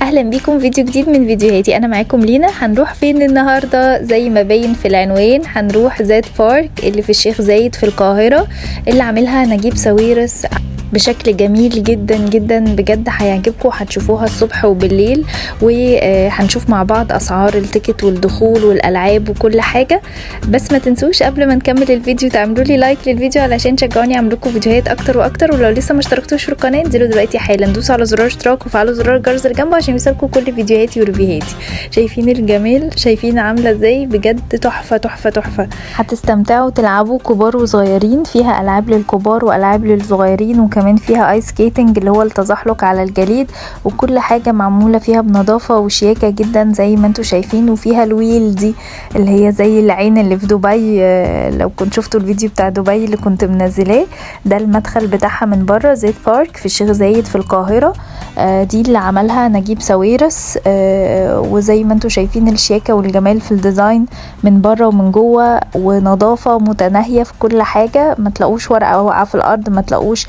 اهلا بيكم فيديو جديد من فيديوهاتي. انا معاكم لينا. هنروح فين النهارده؟ زي ما باين في العنوان هنروح زاد بارك اللي في الشيخ زايد في القاهره، اللي عاملها نجيب ساويرس بشكل جميل جدا جدا بجد. هيعجبكم، هتشوفوها الصبح وبالليل، وهنشوف مع بعض اسعار التيكت والدخول والالعاب وكل حاجه. بس ما تنسوش قبل ما نكمل الفيديو تعملوا لي لايك للفيديو علشان تشجعوني اعمل لكم فيديوهات اكتر واكتر. ولو لسه ما اشتركتوش في القناه انزلوا دلوقتي حالا دوسوا على زرار اشتراك وفعلوا زرار الجرس اللي جنبه عشان يوصلكم كل فيديوهاتي وريفيوهاتي. شايفين الجمال؟ شايفين عامله ازاي؟ بجد تحفه تحفه تحفه. هتستمتعوا تلعبوا كبار وصغيرين، فيها العاب للكبار والعاب للصغيرين، وكمان فيها ايس سكيتنج اللي هو التزحلق على الجليد، وكل حاجه معموله فيها بنظافه وشياكه جدا زي ما انتم شايفين. وفيها الويل دي اللي هي زي العين اللي في دبي، لو كنت شفتوا الفيديو بتاع دبي اللي كنت منزلاه، ده المدخل بتاعها من بره. زاد بارك في الشيخ زايد في القاهره، دي اللي عملها نجيب ساويرس. وزي ما انتم شايفين الشياكه والجمال في الديزاين من بره ومن جوه، ونظافه متناهيه في كل حاجه. ما تلاقوش ورقه واقعه في الارض، ما تلاقوش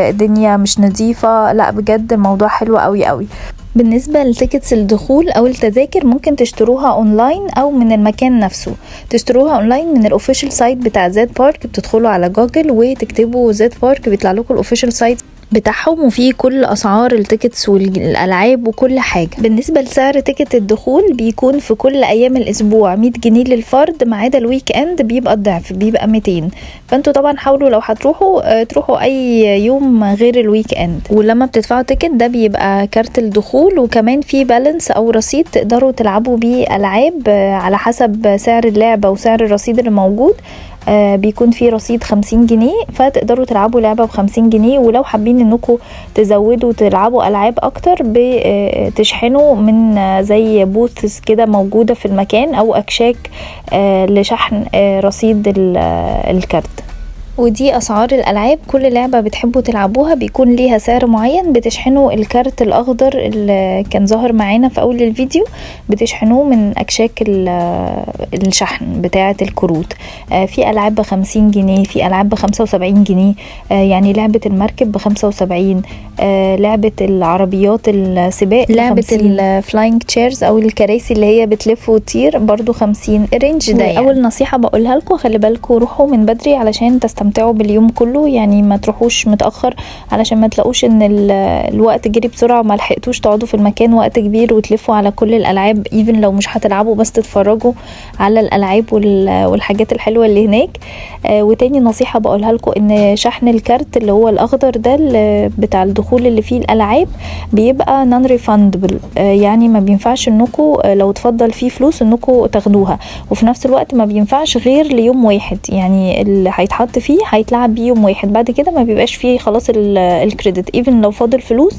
دنيا مش نظيفه، لا بجد الموضوع حلو قوي قوي. بالنسبة لتيكتس الدخول او التذاكر ممكن تشتروها اونلاين او من المكان نفسه. تشتروها اونلاين من الاوفيشال سايت بتاع زاد بارك، بتدخلوا على جوجل وتكتبوا زاد بارك بيطلع لكم الاوفيشال سايت بتاعهم، وفيه كل اسعار التيكتس والالعاب وكل حاجه. بالنسبه لسعر تيكت الدخول بيكون في كل ايام الاسبوع 100 جنيه للفرد، ما عدا الويك اند بيبقى الضعف، بيبقى 200. فانتوا طبعا حاولوا لو هتروحوا تروحوا اي يوم غير الويك اند. ولما بتدفعوا تيكت ده بيبقى كارت الدخول، وكمان في بالانس او رصيد تقدروا تلعبوا بيه العاب على حسب سعر اللعبه وسعر الرصيد اللي موجود. بيكون في رصيد 50 جنيه، فتقدروا تلعبوا لعبة ب50 جنيه. ولو حابين انكم تزودوا تلعبوا العاب اكتر بتشحنوا من زي بوثس كده موجودة في المكان، او اكشاك لشحن رصيد الكارت. ودي اسعار الالعاب. كل لعبه بتحبوا تلعبوها بيكون ليها سعر معين، بتشحنوا الكارت الاخضر اللي كان ظاهر معانا في اول الفيديو، بتشحنوه من اكشاك الشحن بتاعه الكروت. في العاب ب50 جنيه، في العاب ب75 جنيه. يعني لعبه المركب ب75، لعبه العربيات السباق، لعبه الفلاينج تشيرز او الكراسي اللي هي بتلف وتطير برضو 50. الرينج ده يعني. اول نصيحه بقولها لكم، خلي بالكم روحوا من بدري علشان تستمتعوا باليوم كله، يعني ما تروحوش متاخر علشان ما تلاقوش ان الوقت جري بسرعه وما لحقتوش تقعدوا في المكان وقت كبير وتلفوا على كل الالعاب، ايفن لو مش هتلعبوا بس تتفرجوا على الالعاب والحاجات الحلوه اللي هناك. وتاني نصيحه بقولها لكم ان شحن الكارت اللي هو الاخضر ده بتاع الدخول اللي فيه الالعاب بيبقى نون ريفاندبل، يعني ما بينفعش انكم لو تفضل فيه فلوس انكم تاخدوها، وفي نفس الوقت ما بينفعش غير ليوم واحد، يعني اللي هيتحط فيه هيتلعب بيه يوم واحد، بعد كده ما بيبقاش فيه خلاص الكريدت. ايفن لو فاضل فلوس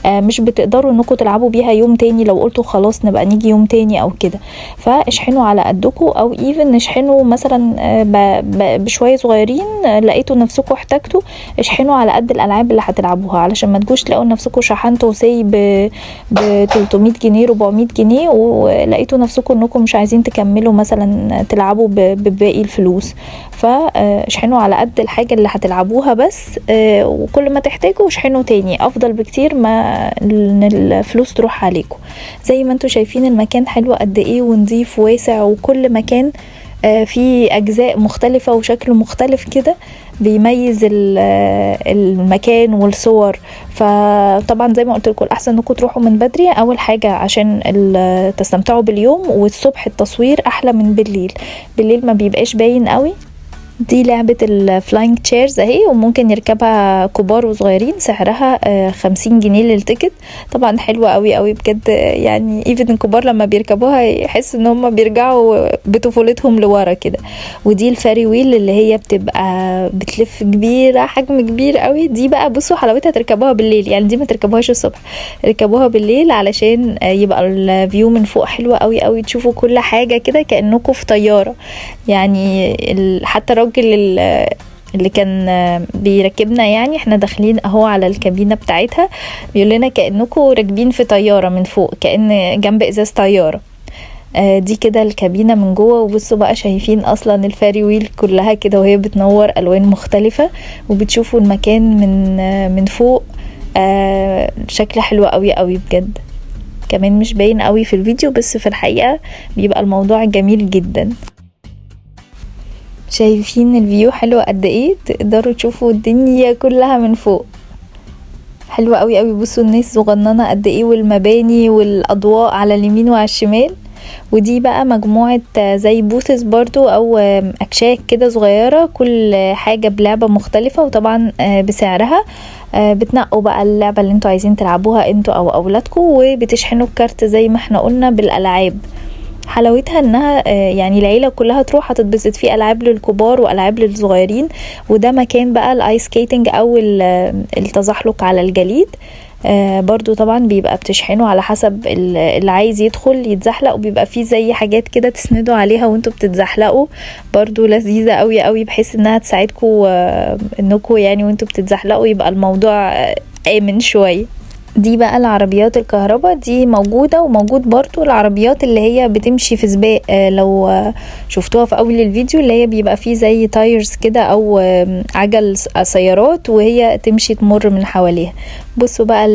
مش بتقدروا انكم تلعبوا بيها يوم تاني لو قلتوا خلاص نبقى نيجي يوم تاني او كده. فاشحنوا على قدكم، او ايفن اشحنوا مثلا بشويه صغيرين، لقيتوا نفسكم احتاجتوا اشحنوا على قد الالعاب اللي هتلعبوها، علشان ما تجوش تلاقوا نفسكم شحنتوا سي ب 300 جنيه 400 جنيه ولقيتوا نفسكم انكم مش عايزين تكملوا مثلا تلعبوا بباقي الفلوس. فاشحنوا على قد الحاجه اللي هتلعبوها بس، وكل ما تحتاجوا اشحنوا تاني، افضل بكتير ما ان الفلوس تروح عليكم. زي ما انتم شايفين المكان حلو قد ايه ونظيف واسع، وكل مكان في اجزاء مختلفه وشكل مختلف كده بيميز المكان والصور. فطبعا زي ما قلت لكم الاحسن انكم تروحوا من بدري، اول حاجه عشان تستمتعوا باليوم، والصبح التصوير احلى من بالليل. بالليل ما بيبقاش باين قوي. دي لعبة الفلاينج تشيرز اهي، وممكن يركبها كبار وصغيرين، سعرها 50 جنيه للتيكت. طبعا حلوة قوي قوي بجد، يعني ايفن الكبار لما بيركبوها يحس ان هم بيرجعوا بطفولتهم لورا كده. ودي الفاري ويل اللي هي بتبقى بتلف كبيرة، حجم كبير قوي. دي بقى بصوا حلاوتها تركبوها بالليل، يعني دي ما تركبوهاش الصبح، ركبوها بالليل علشان يبقى الفيو من فوق حلوة قوي قوي، تشوفوا كل حاجة كده كأنكم في طيارة. يعني حتى الراجل اللي كان بيركبنا، يعني احنا داخلين اهو على الكابينة بتاعتها، بيقول لنا كأنكم راكبين في طيارة من فوق، كأن جنب ازاز طيارة. دي كده الكابينة من جوه. وبصوا بقى شايفين اصلا الفاري ويل كلها كده وهي بتنور الوان مختلفة، وبتشوفوا المكان من فوق. شكل حلو قوي قوي بجد. كمان مش باين قوي في الفيديو، بس في الحقيقة بيبقى الموضوع جميل جدا. شايفين الفيو حلو قد ايه؟ تقدروا تشوفوا الدنيا كلها من فوق، حلوة قوي قوي. بصوا الناس صغننة قد ايه، والمباني والاضواء على اليمين وعلى الشمال. ودي بقى مجموعة زي بوثز برضو او اكشاك كده صغيرة، كل حاجة بلعبة مختلفة وطبعا بسعرها. بتنقوا بقى اللعبة اللي انتوا عايزين تلعبوها انتوا او اولادكم، وبتشحنوا الكارت زي ما احنا قلنا بالالعاب. حلاوتها انها يعني العيله كلها تروح هتتبسط، في العاب للكبار والعاب للصغيرين. وده مكان بقى الايس سكيتنج او التزحلق على الجليد. برضو طبعا بيبقى بتشحنوا على حسب اللي عايز يدخل يتزحلق، وبيبقى فيه زي حاجات كده تسندوا عليها وانتوا بتتزحلقوا، برضو لذيذة قوي قوي، بحيث انها تساعدكم انكم يعني وانتوا بتتزحلقوا يبقى الموضوع آمن شوية. دي بقى العربيات الكهرباء دي موجودة، وموجود برضو العربيات اللي هي بتمشي في سباق. لو شفتوها في اول الفيديو، اللي هي بيبقى فيه زي تايرز كده او عجل سيارات، وهي تمشي تمر من حواليها. بصوا بقى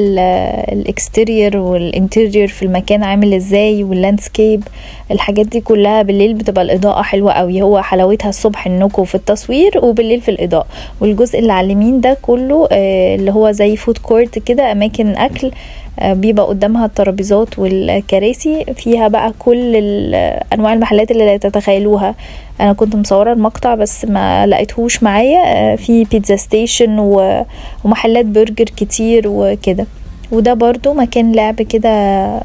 الاكستيرير والانتيرير في المكان عامل ازاي، واللاندسكيب، الحاجات دي كلها بالليل بتبقى الاضاءة حلوة قوي. هو حلاوتها الصبح انكم في التصوير، وبالليل في الاضاءة. والجزء اللي على اليمين ده كله اللي هو زي فود كورت كده، اماكن اكل، بيبقى قدامها الترابيزات والكراسي، فيها بقى كل انواع المحلات اللي لا تتخيلوها. انا كنت مصوره المقطع بس ما لقيتهوش معايا. في بيتزا ستيشن ومحلات برجر كتير وكده. وده برضو مكان لعب كده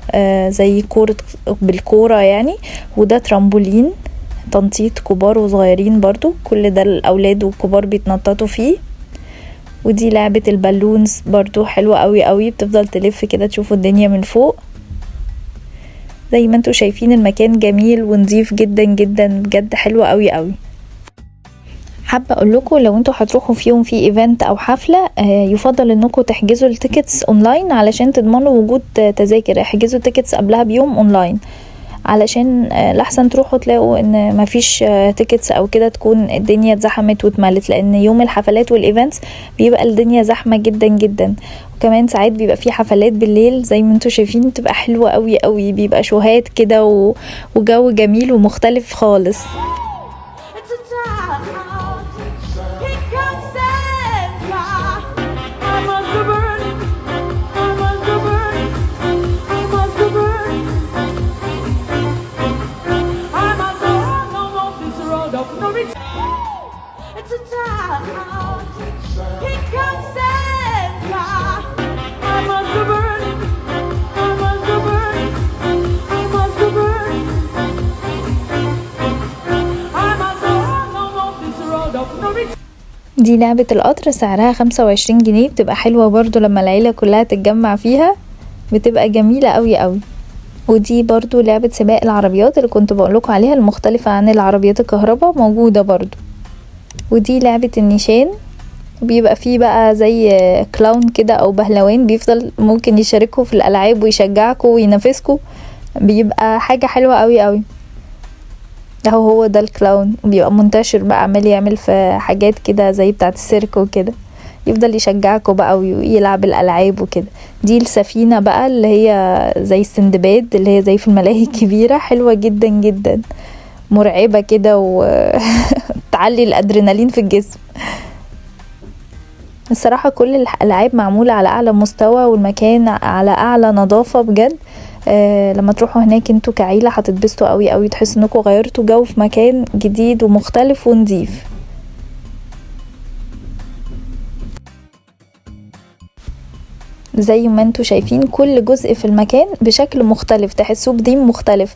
زي كورة بالكورة يعني. وده ترامبولين تنطيط كبار وصغيرين برضو، كل ده الاولاد والكبار بيتنططوا فيه. ودي لعبة البالونز برضو حلوة قوي قوي، بتفضل تلف كده تشوفوا الدنيا من فوق. زي ما انتوا شايفين المكان جميل ونظيف جدا جدا، بجد حلوة قوي قوي. حابة اقول لكم لو انتوا هتروحوا في يوم في ايفنت او حفلة، يفضل انكم تحجزوا التيكتس اونلاين علشان تضمنوا وجود تذاكر. احجزوا التيكتس قبلها بيوم اونلاين، علشان لحسن تروحوا تلاقوا ان مفيش تيكتس او كده، تكون الدنيا اتزحمت واتملت، لان يوم الحفلات والايفنتس بيبقى الدنيا زحمة جدا جدا. وكمان ساعات بيبقى في حفلات بالليل زي ما انتوا شايفين، بتبقى حلوة قوي قوي، بيبقى شوهات كده وجو جميل ومختلف خالص. دي لعبة القطر، سعرها 25 جنيه، بتبقى حلوة برضو لما العيلة كلها تتجمع فيها، بتبقى جميلة قوي قوي. ودي برضو لعبة سباق العربيات اللي كنت بقولكم عليها، المختلفة عن العربيات الكهرباء، موجودة برضو. ودي لعبة النيشان، بيبقى فيه بقى زي كلاون كده او بهلوان، بيفضل ممكن يشاركوا في الالعاب ويشجعكوا وينافسكوا، بيبقى حاجة حلوة قوي قوي. هو ده الكلاون، بيبقى منتشر بقى، عمال يعمل في حاجات كده زي بتاعة السيرك وكده، يفضل يشجعكوا بقى ويلعب الالعاب وكده. دي السفينة بقى اللي هي زي السندباد، اللي هي زي في الملاهي الكبيرة، حلوة جدا جدا، مرعبة كده وتعلي الادرينالين في الجسم. الصراحة كل الالعاب معمولة على اعلى مستوى، والمكان على اعلى نظافة بجد. لما تروحوا هناك انتوا كعيلة هتتبسطوا قوي قوي، تحسوا انكم غيرتوا جو في مكان جديد ومختلف ونظيف. زي ما انتوا شايفين كل جزء في المكان بشكل مختلف، تحسوه بثيم مختلف.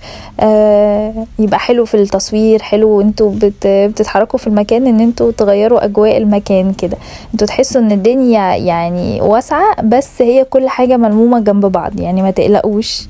يبقى حلو في التصوير، حلو وانتوا بتتحركوا في المكان ان انتوا تغيروا اجواء المكان كده، انتوا تحسوا ان الدنيا يعني واسعة، بس هي كل حاجة ملمومة جنب بعض، يعني ما تقلقوش.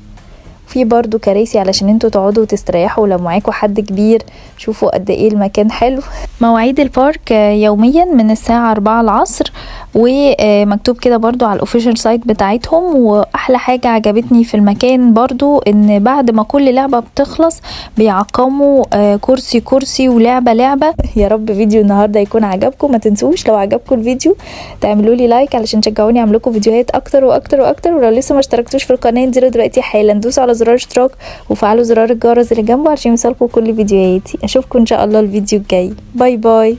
في برضو كراسي علشان انتوا تقعدوا وتستريحوا لو معاكوا حد كبير. شوفوا قد ايه المكان حلو. مواعيد البارك يوميا من الساعة 4 العصر، ومكتوب كده برضو على الاوفيشال سايت بتاعتهم. واحلى حاجة عجبتني في المكان برضو ان بعد ما كل لعبة بتخلص بيعقموا كرسي كرسي ولعبة لعبة. يا رب فيديو النهاردة يكون عجبكم. ما تنسوش لو عجبكم الفيديو تعملوا لي لايك علشان تشجعوني اعمل لكم فيديوهات اكتر واكتر واكتر. ولو لسه ما اشتركتوش في القناة انزلوا دلوقتي حالا دوسوا على زرار اشتراك وفعلوا زرار الجرس اللي جنبه عشان يوصلكم كل فيديوهاتي. اشوفكم ان شاء الله الفيديو الجاي. باي باي.